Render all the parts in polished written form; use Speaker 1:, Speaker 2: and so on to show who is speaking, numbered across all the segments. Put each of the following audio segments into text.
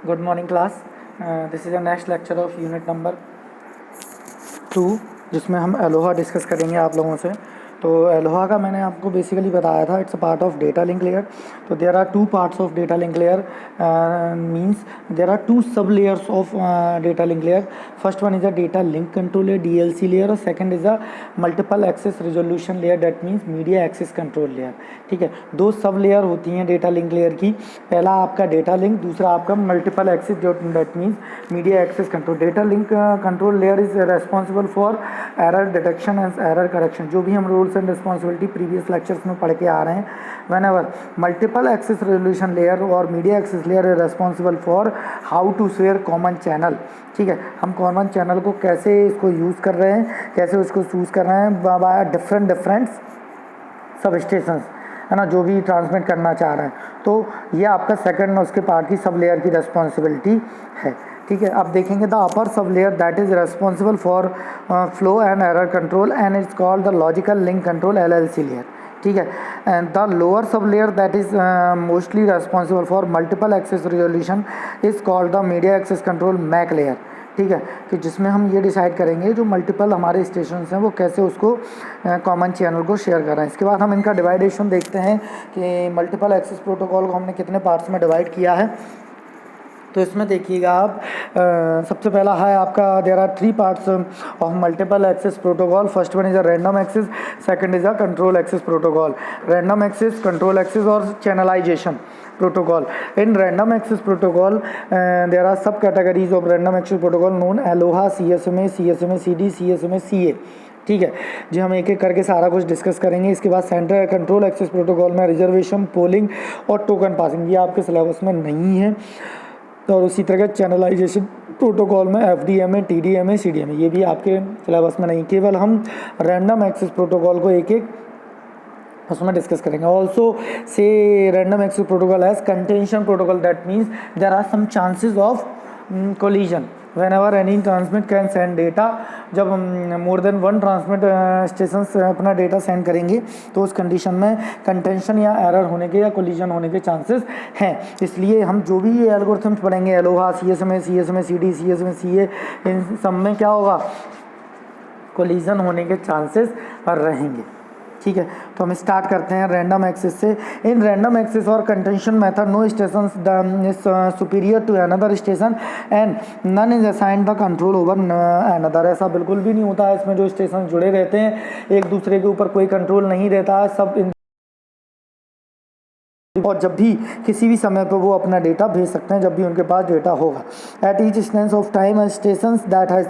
Speaker 1: Good morning class. This is the next lecture of unit number 2 जिसमें हम Eloah discuss करेंगे आप लोगों से। तो एलोहा का मैंने आपको बेसिकली बताया था, it's a part of data link layer. तो there are two parts of data link layer, means there are two sub layers of data link layer. First one is a data link control layer DLC layer, और second is a multiple access resolution layer, that means media access control layer. ठीक है, दो sub layer होती हैं data link layer की। पहला आपका data link, दूसरा आपका मल्टीपल एक्सेस, जो that means media access control. Data link control layer is responsible for error detection and error correction, जो भी हम rules and responsibility previous lectures में पढ़ के आ रहे हैं। Whenever multiple access resolution layer और media access layer is responsible for how to share common channel. ठीक है, हम कॉमन चैनल को कैसे इसको यूज़ कर रहे हैं, कैसे उसको चूज़ कर रहे हैं बाय डिफरेंट सब स्टेशंस, है ना, जो भी ट्रांसमिट करना चाह रहे हैं। तो ये आपका सेकंड उसके पार्ट की सब लेयर की रिस्पॉन्सिबिलिटी है। ठीक है, अब देखेंगे the upper sub layer that is responsible for flow and error control and it's called the logical link control LLC layer. ठीक है, and the lower sub layer that is mostly responsible for multiple access resolution is called the media access control MAC layer. ठीक है, कि जिसमें हम ये decide करेंगे जो मल्टीपल हमारे स्टेशन हैं वो कैसे उसको कॉमन चैनल को शेयर कर रहे हैं। इसके बाद हम इनका डिवाइडेशन देखते हैं कि मल्टीपल एक्सेस प्रोटोकॉल को हमने कितने पार्ट्स में डिवाइड किया है। तो इसमें देखिएगा आप, सबसे पहला है आपका there are 3 parts of multiple access protocol. First one is a random access, second is a control access protocol. Random access, control access और channelization protocol. In random access protocol, there are subcategories of random access protocol known Aloha, CSMA, CSMA CD, CSMA CA. ठीक है जी, हम एक एक करके सारा कुछ discuss करेंगे। इसके बाद सेंट्रल कंट्रोल एक्सेस प्रोटोकॉल में रिजर्वेशन, पोलिंग और टोकन पासिंग, ये आपके सिलेबस में नहीं है। और उसी तरह चैनलाइजेशन प्रोटोकॉल में FDMA, TDMA, CDMA, ये भी आपके सिलेबस में नहीं। केवल हम रैंडम एक्सेस प्रोटोकॉल को एक एक उसमें डिस्कस करेंगे। Also say random access protocol has contention protocol, that means there are some chances of collision whenever any transmit can send data. जब more than one transmit station अपना data send करेंगे तो उस condition में contention या error होने के या कोलिजन होने के चांसेस हैं। इसलिए हम जो भी ये एल्गोरिथम्स पढ़ेंगे, Eloah, CSMA, CD, CSMA CA, इन सब में क्या होगा, कोलिजन होने के चांसेस रहेंगे। ठीक है, तो हम स्टार्ट करते हैं रैंडम एक्सेस से। इन रैंडम एक्सेस और contention method no station is superior to another station and none is assigned the control over another. ऐसा बिल्कुल भी नहीं होता है, इसमें जो स्टेशन जुड़े रहते हैं एक दूसरे के ऊपर कोई कंट्रोल नहीं रहता है, सब और जब भी किसी भी समय पर वो अपना डेटा भेज सकते हैं जब भी उनके पास डेटा होगा। At each instance of time station that has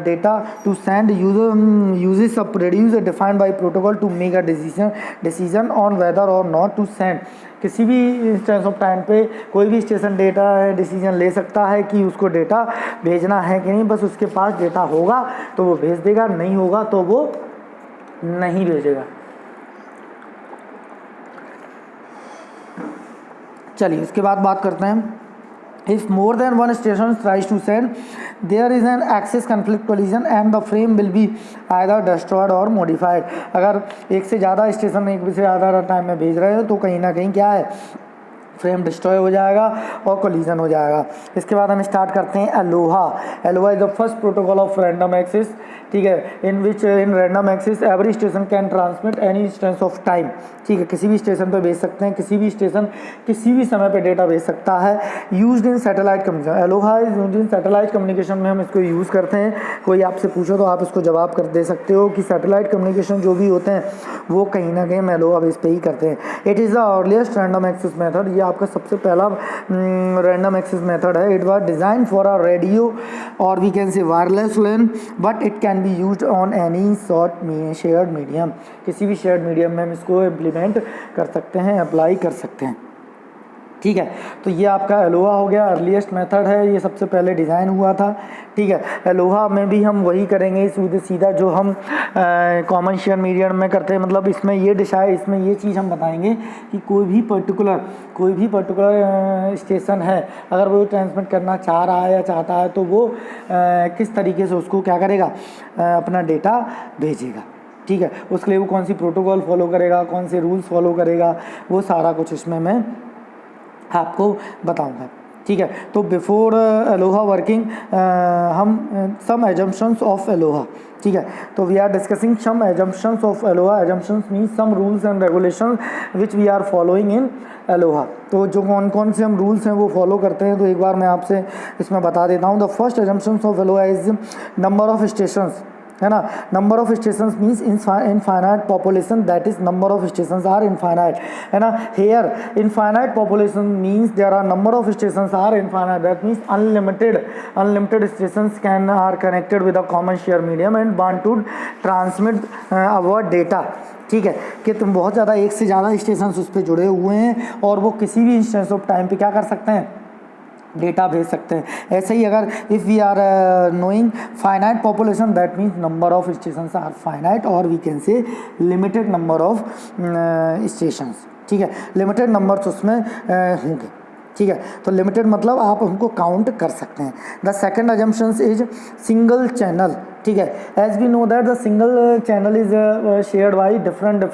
Speaker 1: data to send uses of produce defined by protocol to make a decision on whether और नॉट टू सेंड। किसी भी इंस्टेंस ऑफ टाइम पे कोई भी स्टेशन डेटा डिसीजन ले सकता है कि उसको डेटा भेजना है कि नहीं। बस उसके पास डेटा होगा तो वो भेज देगा, नहीं होगा तो वो नहीं भेजेगा। चलिए इसके बाद बात करते हैं। If more than one station tries to send, there is an access conflict collision and the frame will be either destroyed or modified. अगर एक से ज़्यादा स्टेशन एक से ज़्यादा टाइम में भेज रहे हो तो कहीं ना कहीं क्या है, फ्रेम डिस्ट्रॉय हो जाएगा और कोलिजन हो जाएगा। इसके बाद हम स्टार्ट करते हैं ALOHA. ALOHA is the first protocol of random access. ठीक है, in which in random access every station can transmit any instance of time. ठीक है, किसी भी स्टेशन पे भेज सकते हैं, किसी भी स्टेशन किसी भी समय पे डेटा भेज सकता है। Used in satellite communication, Eloah is used in satellite communication में हम इसको यूज़ करते हैं। कोई आपसे पूछो तो आप इसको जवाब कर दे सकते हो कि सैटेलाइट कम्युनिकेशन जो भी होते हैं वो कहीं ना कहीं हम एलोहा बेस पे ही करते हैं। It is the earliest random access method, ये आपका सबसे पहला रैंडम एक्सेस मेथड है। It was design for a radio और we can say wireless LAN, but it can be used on any shared medium. किसी भी शेयर्ड मीडियम में हम इसको इम्प्लीमेंट कर सकते हैं, अप्लाई कर सकते हैं। ठीक है, तो ये आपका एलोहा हो गया, अर्लीस्ट मेथड है, ये सबसे पहले डिज़ाइन हुआ था। ठीक है, एलोहा में भी हम वही करेंगे सीधा जो हम कॉमन शेयर मीडियम में करते हैं। मतलब इसमें ये इसमें ये चीज़ हम बताएंगे कि कोई भी पर्टिकुलर स्टेशन है, अगर वो ट्रांसमिट करना चाह रहा है या चाहता है तो वो किस तरीके से उसको क्या करेगा, अपना डेटा भेजेगा। ठीक है, उसके लिए वो कौन सी प्रोटोकॉल फॉलो करेगा, कौन से रूल्स फॉलो करेगा, वो सारा कुछ इसमें मैं आपको बताऊंगा। ठीक है। तो बिफोर अलोहा वर्किंग हम सम एजम्पशंस ऑफ अलोहा, ठीक है। तो we are discussing some assumptions of ALOHA. Assumptions means some rules and regulation which we are following in ALOHA. तो जो कौन कौन से हम रूल्स हैं वो फॉलो करते हैं, तो एक बार मैं आपसे इसमें बता देता हूँ। The first assumptions of ALOHA is number of stations, है ना। Number of stations means infinite population, that is number of stations are infinite, है ना। Here infinite population means there are number of stations are infinite, that means unlimited stations can are connected with a common share medium and want to transmit our data, ठीक है। कि तुम बहुत ज़्यादा एक से ज़्यादा स्टेशन उस पर जुड़े हुए हैं और वो किसी भी इंस्टेंस ऑफ टाइम पे क्या कर सकते हैं, डेटा भेज सकते हैं। ऐसे ही अगर if we are knowing finite population, that means number of stations are finite और we can say limited number of stations, ठीक है। लिमिटेड नंबर्स उसमें होंगे, ठीक है। तो लिमिटेड मतलब आप उनको काउंट कर सकते हैं। The second assumptions is single channel, ठीक है। As we know that the single channel is shared by different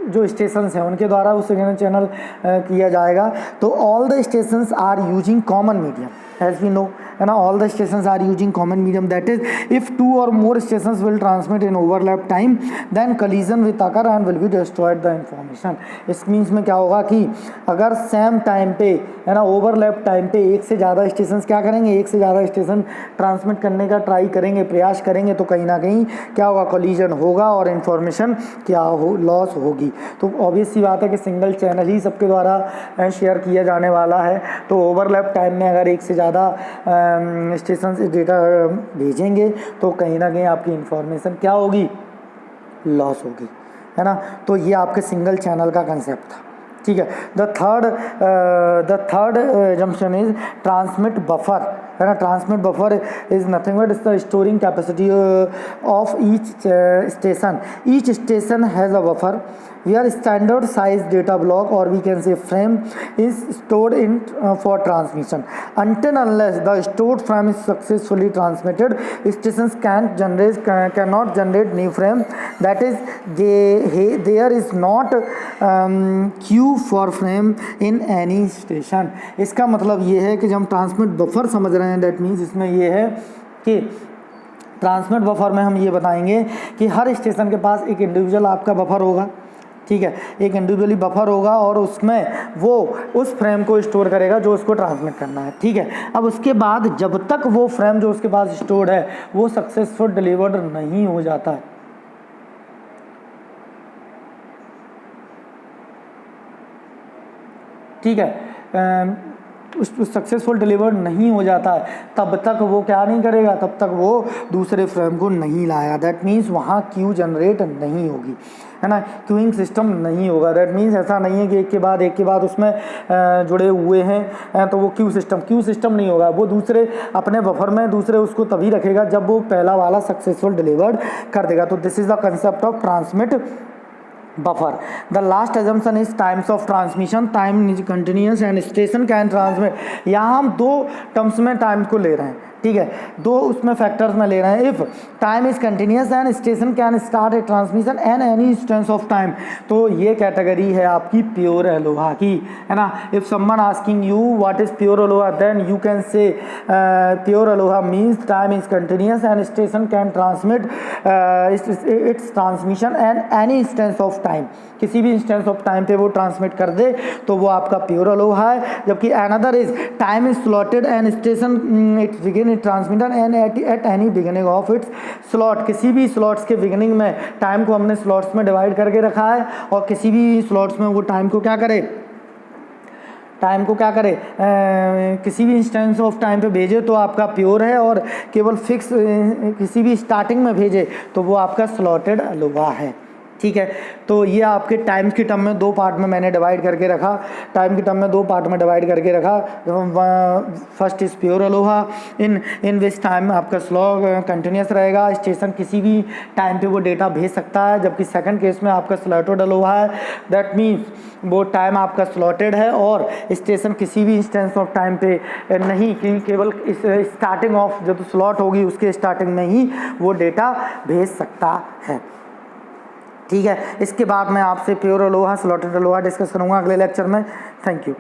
Speaker 1: जो स्टेशंस हैं उनके द्वारा उस सिंगल चैनल किया जाएगा। तो all the stations are using common medium, as we know, है ना। All the stations are using common medium, that is if two और more stations will transmit in overlap time then collision with occur and will be destroyed the information. इस means में क्या होगा कि अगर same time पे, है ना, ओवरलैप टाइम पे एक से ज़्यादा स्टेशंस क्या करेंगे, एक से ज़्यादा स्टेशन ट्रांसमिट करने का ट्राई करेंगे, प्रयास करेंगे, तो कहीं ना कहीं क्या होगा, कोलिजन होगा और इन्फॉर्मेशन क्या हो, लॉस होगी। तो ऑब्वियस सी बात है कि सिंगल चैनल ही सबके द्वारा शेयर किया जाने वाला है। तो ओवरलैप टाइम में अगर एक से ज़्यादा स्टेशन से डेटा भेजेंगे तो कहीं ना कहीं आपकी इंफॉर्मेशन क्या होगी, लॉस होगी, है ना। तो ये आपके सिंगल चैनल का कंसेप्ट था, ठीक है। The third assumption is transmit buffer, है ना। Transmit buffer is nothing but is the storing capacity of each station. Each station has a buffer where standard size data block or we can say frame is stored in for transmission. Until unless the stored frame is successfully transmitted, stations cannot generate new frame, that is there is not queue for frame in any station. इसका मतलब ये है कि जब हम transmit buffer समझ रहे हैं, दैट मीन्स इसमें ये है कि ट्रांसमिट बफर में हम ये बताएंगे कि हर स्टेशन के पास एक इंडिविजुअल आपका बफर होगा, ठीक है। एक इंडिविजुअली बफर होगा और उसमें वो उस फ्रेम को स्टोर करेगा जो उसको ट्रांसमिट करना है, ठीक है। अब उसके बाद जब तक वो फ्रेम जो उसके पास स्टोर्ड है वो सक्सेसफुल डिलीवर्ड नहीं हो जाता है, ठीक है, सक्सेसफुल डिलीवर्ड नहीं हो जाता है, तब तक वो क्या नहीं करेगा, तब तक वो दूसरे फ्रेम को नहीं लाएगा। दैट मीन्स वहाँ क्यू जनरेट नहीं होगी, है ना। क्यूइंग सिस्टम नहीं होगा। दैट मीन्स ऐसा नहीं है कि एक के बाद उसमें जुड़े हुए हैं तो वो क्यू सिस्टम नहीं होगा। वो दूसरे अपने बफर में दूसरे उसको तभी रखेगा जब वो पहला वाला सक्सेसफुल डिलीवर्ड कर देगा। तो this is the concept of transmit buffer. The last assumption is times of transmission. Time is continuous and station can transmit. यहाँ हम दो टर्म्स में टाइम को ले रहे हैं, ठीक है, दो उसमें फैक्टर्स में ले रहे हैं। If time is continuous and station can start A transmission and any instance of time, तो ये कैटेगरी है आपकी प्योर अलोहा की, है ना। If someone asking you what is pure ALOHA, then you can say pure ALOHA means time is continuous and station can transmit its transmission and any instance of time, किसी भी instance of time पे वो transmit कर दे तो वो आपका pure Aloha है। जबकि another is time is slotted and station it's begin transmitter and at any beginning of its slot, किसी भी स्लॉट्स के बिगिनिंग में टाइम को हमने स्लॉट्स में डिवाइड करके रखा है और किसी भी स्लॉट्स में वो टाइम को क्या करे, किसी भी इंस्टेंस ऑफ टाइम पे भेजे तो आपका प्योर है, और केवल फिक्स किसी भी स्टार्टिंग में भेजे तो वो आपका स्लॉटेड अलोहा है, ठीक है। तो ये आपके टाइम की टर्म में दो पार्ट में मैंने डिवाइड करके रखा, first is pure Aloha in which time आपका स्लो कंटिन्यूस रहेगा, स्टेशन किसी भी टाइम पे वो डेटा भेज सकता है। जबकि सेकंड केस में आपका स्लॉटेड अलोहा है, दैट मीन्स वो टाइम आपका स्लॉटेड है और स्टेशन किसी भी इंस्टेंस ऑफ टाइम पे नहीं, केवल इस स्टार्टिंग ऑफ जो स्लॉट होगी उसके स्टार्टिंग में ही वो डेटा भेज सकता है, ठीक है। इसके बाद मैं आपसे pure Aloha, slotted Aloha discuss करूंगा अगले लेक्चर में। Thank you.